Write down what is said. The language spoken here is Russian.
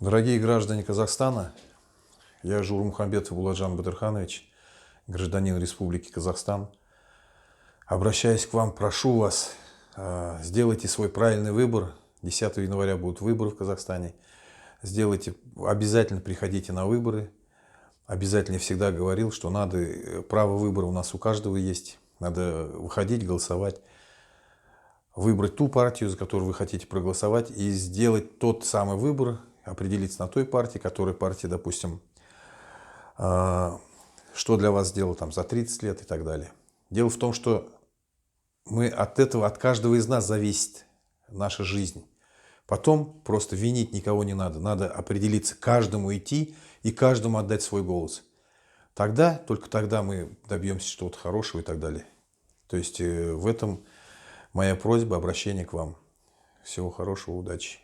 Дорогие граждане Казахстана, я Журмухамбетов Буладжан Батырханович, гражданин Республики Казахстан. Обращаясь к вам, прошу вас, сделайте свой правильный выбор. 10 января будут выборы в Казахстане. Сделайте, обязательно приходите на выборы. Обязательно всегда говорил, что надо, право выбора у нас у каждого есть. Надо выходить, голосовать, выбрать ту партию, за которую вы хотите проголосовать, и сделать тот самый выбор, определиться на той партии, которая партия, допустим, что для вас сделал там за 30 лет и так далее. Дело в том, что мы от этого, от каждого из нас зависит наша жизнь. Потом просто винить никого не надо. Надо определиться, каждому идти и каждому отдать свой голос. Тогда, только тогда мы добьемся чего-то хорошего и так далее. То есть в этом моя просьба, обращение к вам. Всего хорошего, удачи.